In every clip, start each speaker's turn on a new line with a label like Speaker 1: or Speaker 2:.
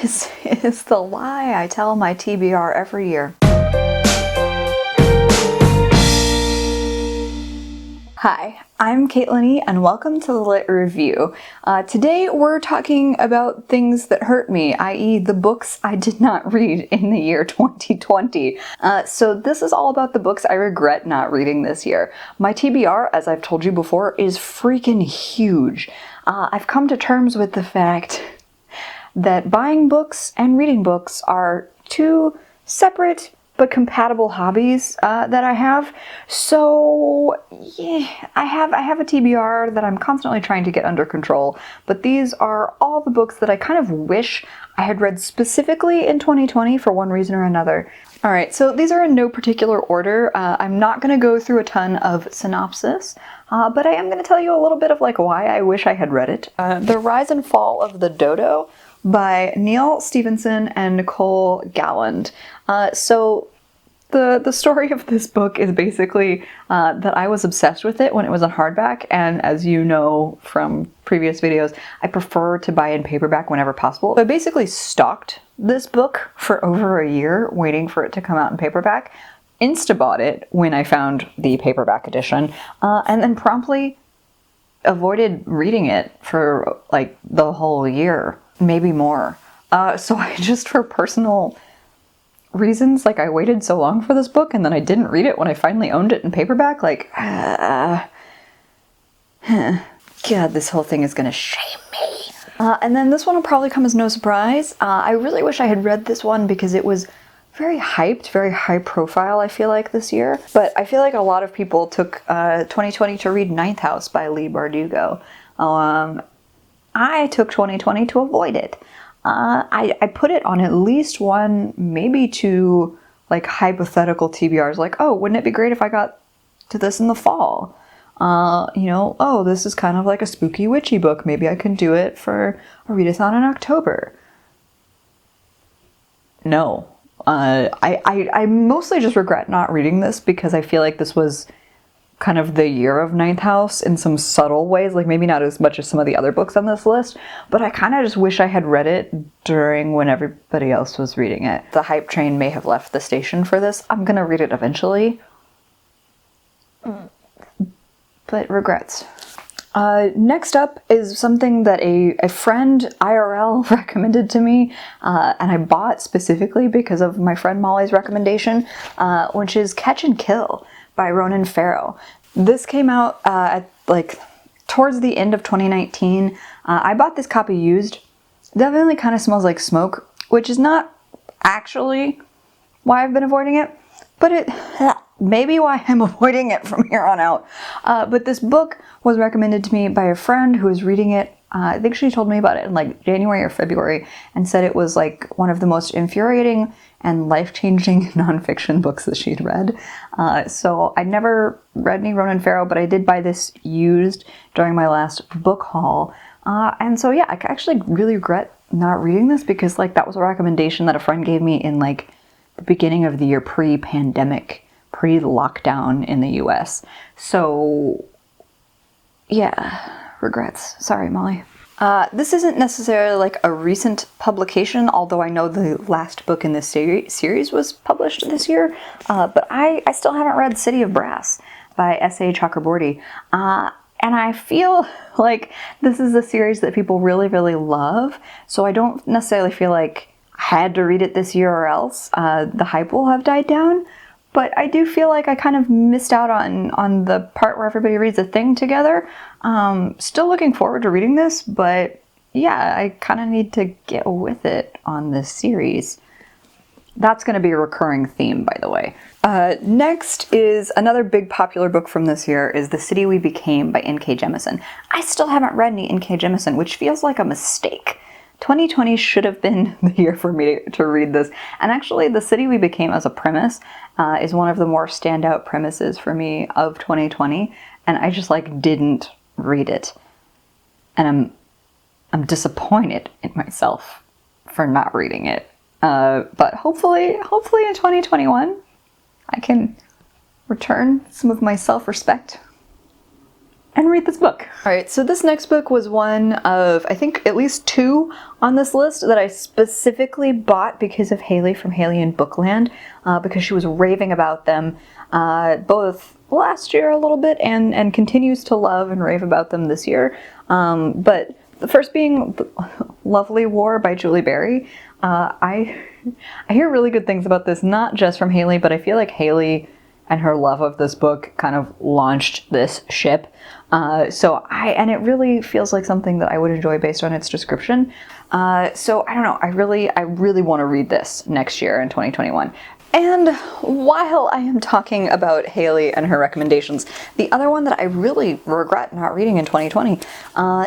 Speaker 1: This is the lie I tell my TBR every year. Hi, I'm Caitlin E, and welcome to the Lit Review. Today we're talking about things that hurt me, i.e. the books I did not read in the year 2020. So this is all about the books I regret not reading this year. My TBR, as I've told you before, is freaking huge. I've come to terms with the fact that buying books and reading books are two separate but compatible hobbies that I have. So yeah, I have a TBR that I'm constantly trying to get under control, but these are all the books that I kind of wish I had read specifically in 2020 for one reason or another. Alright, so these are in no particular order. I'm not going to go through a ton of synopsis, but I am going to tell you a little bit of like why I wish I had read it. The Rise and Fall of the Dodo by Neil Stephenson and Nicole Galland. So the story of this book is basically that I was obsessed with it when it was on hardback, and as you know from previous videos, I prefer to buy in paperback whenever possible. So I basically stalked this book for over a year, waiting for it to come out in paperback, insta-bought it when I found the paperback edition, and then promptly avoided reading it for like the whole year. Maybe more. So I just, for personal reasons, like I waited so long for this book and then I didn't read it when I finally owned it in paperback. Like, God, this whole thing is gonna shame me. And then this one will probably come as no surprise. I really wish I had read this one because it was very hyped, very high profile, I feel like, this year. But I feel like a lot of people took 2020 to read Ninth House by Leigh Bardugo. I took 2020 to avoid it. I put it on at least one, maybe two, like hypothetical TBRs, like, oh, wouldn't it be great if I got to this in the fall? Oh, this is kind of like a spooky witchy book. Maybe I can do it for a readathon in October. No. I mostly just regret not reading this because I feel like this was kind of the year of Ninth House in some subtle ways, like maybe not as much as some of the other books on this list, but I kind of just wish I had read it during when everybody else was reading it. The hype train may have left the station for this. I'm gonna read it eventually, but regrets. Next up is something that a friend IRL recommended to me, and I bought specifically because of my friend Molly's recommendation, which is Catch and Kill by Ronan Farrow. This came out at like towards the end of 2019. I bought this copy used. Definitely kind of smells like smoke, which is not actually why I've been avoiding it, but it maybe why I'm avoiding it from here on out. But this book was recommended to me by a friend who was reading it. I think she told me about it in like January or February and said it was like one of the most infuriating and life-changing nonfiction books that she'd read. So I never read any Ronan Farrow, but I did buy this used during my last book haul. And so yeah, I actually really regret not reading this because like that was a recommendation that a friend gave me in like the beginning of the year, pre-pandemic, pre-lockdown in the US. So yeah, regrets. Sorry, Molly. This isn't necessarily like a recent publication, although I know the last book in this series was published this year, but I still haven't read City of Brass by S.A. Chakraborty. And I feel like this is a series that people really, really love, so I don't necessarily feel like I had to read it this year or else the hype will have died down. But I do feel like I kind of missed out on the part where everybody reads a thing together. Still looking forward to reading this, but yeah, I kind of need to get with it on this series. That's going to be a recurring theme, by the way. Next is another big popular book from this year is The City We Became by N.K. Jemisin. I still haven't read any N.K. Jemisin, which feels like a mistake. 2020 should have been the year for me to read this. And actually, The City We Became as a premise is one of the more standout premises for me of 2020. And I just like didn't read it. And I'm disappointed in myself for not reading it. But hopefully in 2021, I can return some of my self-respect and read this book. All right, so this next book was one of, I think, at least 2 on this list that I specifically bought because of Haley from Haley and Bookland, because she was raving about them both last year a little bit and continues to love and rave about them this year. But the first being Lovely War by Julie Berry. I hear really good things about this, not just from Haley, but I feel like Haley and her love of this book kind of launched this ship. And it really feels like something that I would enjoy based on its description. So I don't know, I really want to read this next year in 2021. And while I am talking about Haley and her recommendations, the other one that I really regret not reading in 2020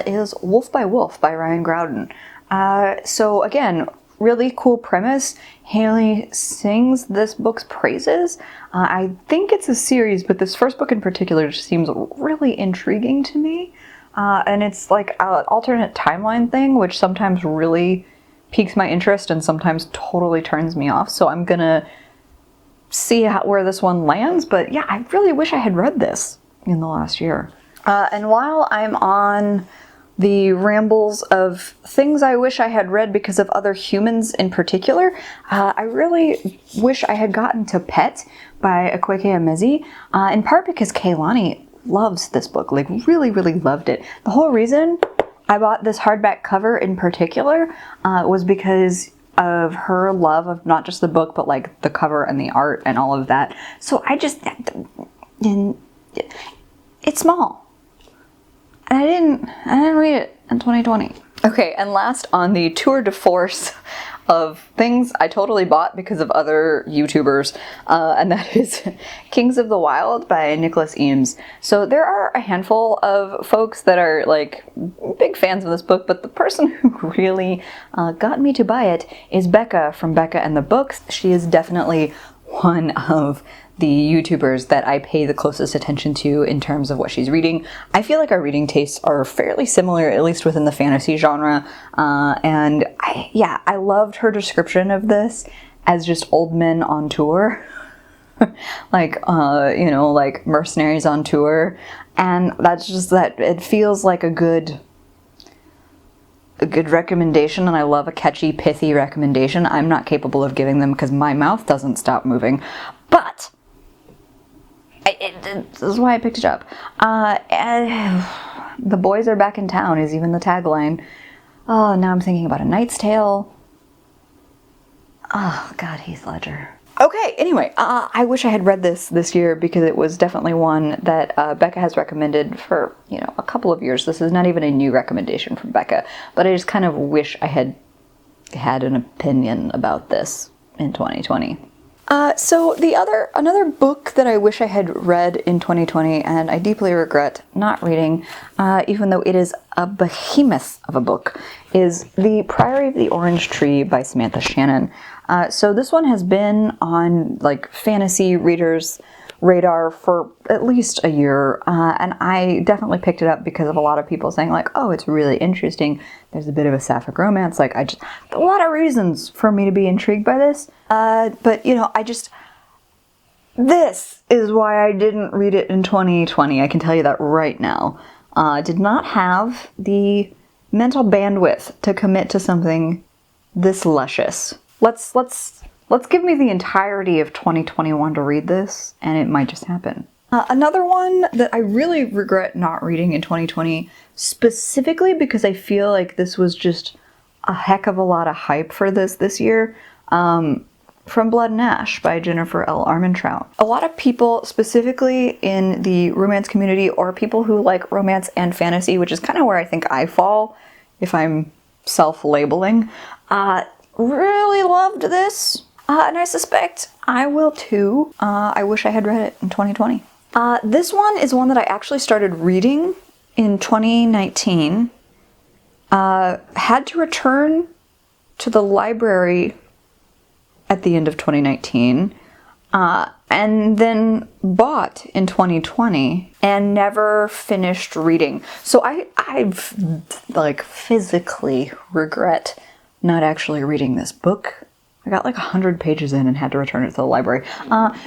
Speaker 1: is Wolf by Wolf by Ryan Groudon. So again, really cool premise. Haley sings this book's praises. I think it's a series, but this first book in particular just seems really intriguing to me. And it's like an alternate timeline thing, which sometimes really piques my interest and sometimes totally turns me off. So I'm gonna see where this one lands. But yeah, I really wish I had read this in the last year. And while I'm on the rambles of things I wish I had read because of other humans in particular, I really wish I had gotten to Pet by Akwaeke Emezi, in part because Kaylani loves this book, like really loved it. The whole reason I bought this hardback cover in particular was because of her love of not just the book, but like the cover and the art and all of that. So it's small. And I didn't read it in 2020. Okay, and last on the tour de force of things I totally bought because of other YouTubers, and that is Kings of the Wild by Nicholas Eames. So there are a handful of folks that are like big fans of this book, but the person who really got me to buy it is Becca from Becca and the Books. She is definitely one of the YouTubers that I pay the closest attention to in terms of what she's reading. I feel like our reading tastes are fairly similar, at least within the fantasy genre. And I loved her description of this as just old men on tour. like mercenaries on tour. And that's just that it feels like a good recommendation, and I love a catchy, pithy recommendation. I'm not capable of giving them because my mouth doesn't stop moving. But this is why I picked it up. The boys are back in town is even the tagline. Oh, now I'm thinking about A Knight's Tale. Oh, God, Heath Ledger. Okay, anyway, I wish I had read this year because it was definitely one that Becca has recommended for, a couple of years. This is not even a new recommendation from Becca, but I just kind of wish I had an opinion about this in 2020. So another book that I wish I had read in 2020, and I deeply regret not reading, even though it is a behemoth of a book, is The Priory of the Orange Tree by Samantha Shannon. So this one has been on like fantasy readers' radar for at least a year, and I definitely picked it up because of a lot of people saying like, oh, it's really interesting. There's a bit of a sapphic romance. Like a lot of reasons for me to be intrigued by this. But this is why I didn't read it in 2020. I can tell you that right now. Did not have the mental bandwidth to commit to something this luscious. Let's give me the entirety of 2021 to read this, and it might just happen. Another one that I really regret not reading in 2020, specifically because I feel like this was just a heck of a lot of hype for this year, From Blood and Nash by Jennifer L. Armentrout. A lot of people, specifically in the romance community, or people who like romance and fantasy, which is kind of where I think I fall, if I'm self-labeling, really loved this. And I suspect I will too. I wish I had read it in 2020. This one is one that I actually started reading in 2019. Had to return to the library at the end of 2019. And then bought in 2020 and never finished reading. So I've like physically regret not actually reading this book. I got like 100 pages in and had to return it to the library.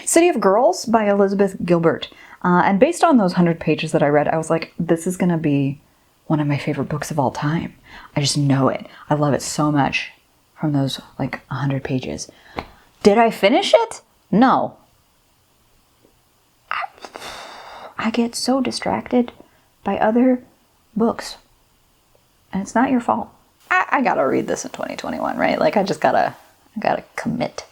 Speaker 1: City of Girls by Elizabeth Gilbert. And based on those 100 pages that I read, I was like, this is going to be one of my favorite books of all time. I just know it. I love it so much from those like 100 pages. Did I finish it? No. I get so distracted by other books. And it's not your fault. I gotta read this in 2021, right? Like I gotta commit.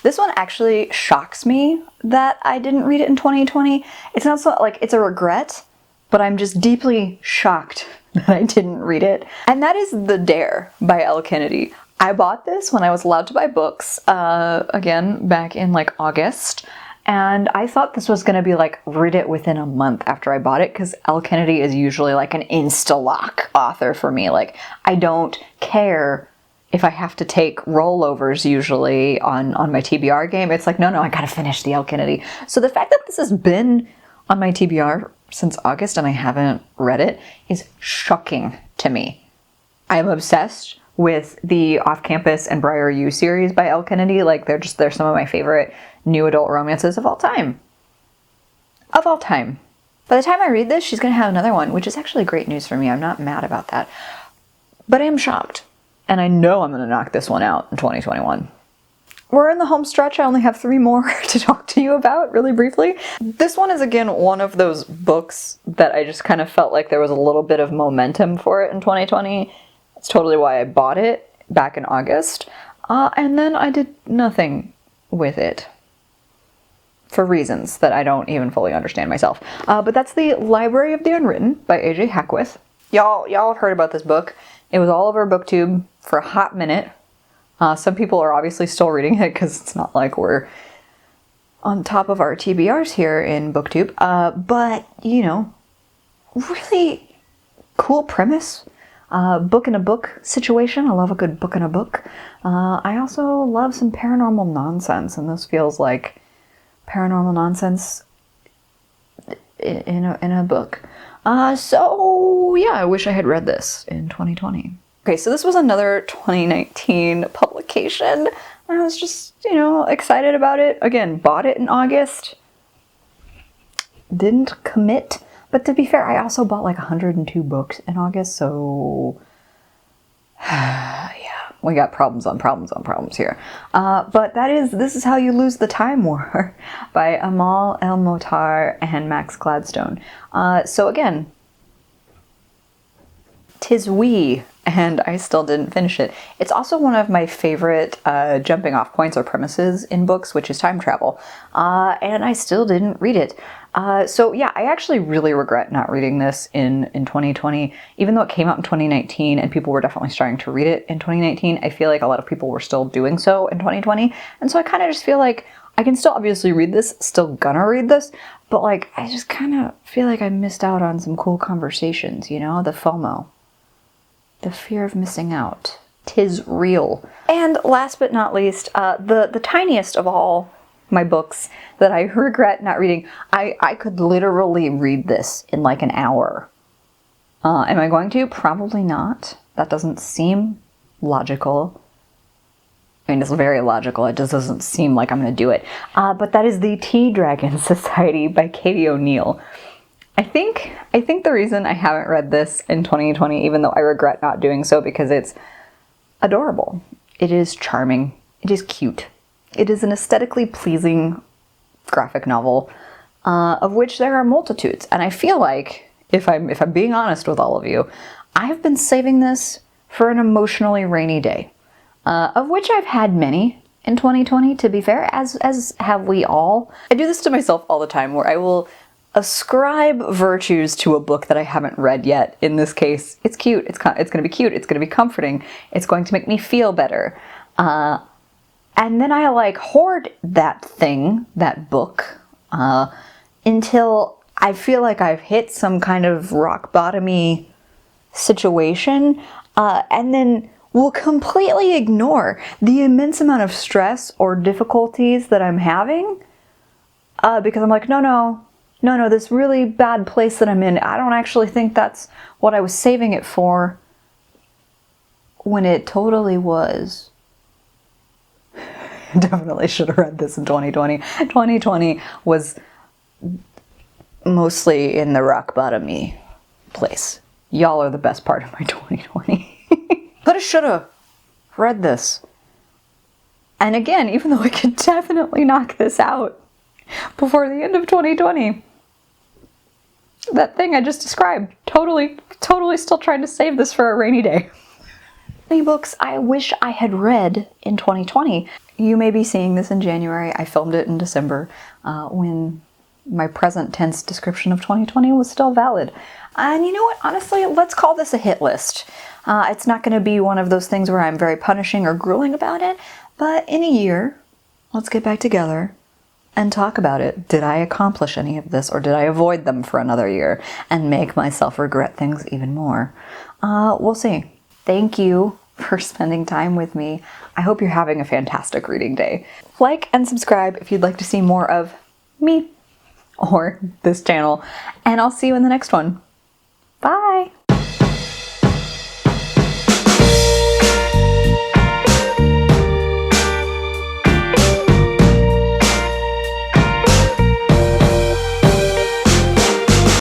Speaker 1: This one actually shocks me that I didn't read it in 2020. It's not so, like, it's a regret, but I'm just deeply shocked that I didn't read it. And that is The Dare by Elle Kennedy. I bought this when I was allowed to buy books, again, back in like August. And I thought this was gonna be like, read it within a month after I bought it, because Elle Kennedy is usually like an insta-lock author for me. Like, I don't care if I have to take rollovers usually on my TBR game. It's like, no, I gotta finish the Elle Kennedy. So the fact that this has been on my TBR since August and I haven't read it is shocking to me. I am obsessed with the Off-Campus and Briar U series by Elle Kennedy. Like, they're some of my favorite new adult romances of all time. Of all time. By the time I read this, she's gonna have another one, which is actually great news for me. I'm not mad about that. But I am shocked. And I know I'm gonna knock this one out in 2021. We're in the home stretch. I only have 3 more to talk to you about really briefly. This one is, again, one of those books that I just kind of felt like there was a little bit of momentum for it in 2020. It's totally why I bought it back in August. And then I did nothing with it for reasons that I don't even fully understand myself. But that's The Library of the Unwritten by A.J. Hackworth. Y'all have heard about this book. It was all over BookTube for a hot minute. Some people are obviously still reading it because it's not like we're on top of our TBRs here in BookTube. But, you know, really cool premise. Book in a book situation. I love a good book in a book. I also love some paranormal nonsense, and this feels like paranormal nonsense in a book. So yeah, I wish I had read this in 2020. Okay, so this was another 2019 publication. I was just, you know, excited about it. Again, bought it in August. Didn't commit. But to be fair, I also bought like 102 books in August, so yeah, we got problems on problems on problems here. But This Is How You Lose the Time War by Amal El-Motar and Max Gladstone. So again, 'tis we, and I still didn't finish it. It's also one of my favorite jumping off points or premises in books, which is time travel. And I still didn't read it. So yeah, I actually really regret not reading this in 2020. Even though it came out in 2019 and people were definitely starting to read it in 2019, I feel like a lot of people were still doing so in 2020. And so I kind of just feel like I can still obviously read this, still gonna read this, but like I just kind of feel like I missed out on some cool conversations, you know, the FOMO. The fear of missing out. 'Tis real. And last but not least, the tiniest of all my books that I regret not reading. I could literally read this in like an hour. Am I going to? Probably not. That doesn't seem logical. I mean, it's very logical. It just doesn't seem like I'm going to do it. But that is The Tea Dragon Society by Katie O'Neill. I think the reason I haven't read this in 2020, even though I regret not doing so, because it's adorable. It is charming. It is cute. It is an aesthetically pleasing graphic novel, of which there are multitudes. And I feel like, if I'm being honest with all of you, I have been saving this for an emotionally rainy day, of which I've had many in 2020, to be fair, as have we all. I do this to myself all the time, where I will ascribe virtues to a book that I haven't read yet. In this case, it's cute. It's going to be cute. It's going to be comforting. It's going to make me feel better. And then I like hoard that thing, that book, until I feel like I've hit some kind of rock bottomy situation, and then will completely ignore the immense amount of stress or difficulties that I'm having, because I'm like, no, this really bad place that I'm in, I don't actually think that's what I was saving it for. when it totally was. I definitely should have read this in 2020. 2020 was mostly in the rock bottom-y place. Y'all are the best part of my 2020. Coulda, shoulda read this. And again, even though I could definitely knock this out before the end of 2020, that thing I just described, totally still trying to save this for a rainy day. Many books I wish I had read in 2020. You may be seeing this in January. I filmed it in December when my present tense description of 2020 was still valid. And you know what? Honestly, let's call this a hit list. It's not going to be one of those things where I'm very punishing or grueling about it, but in a year, let's get back together and talk about it. Did I accomplish any of this, or did I avoid them for another year and make myself regret things even more? We'll see. Thank you for spending time with me. I hope you're having a fantastic reading day. Like and subscribe if you'd like to see more of me or this channel, and I'll see you in the next one. Bye!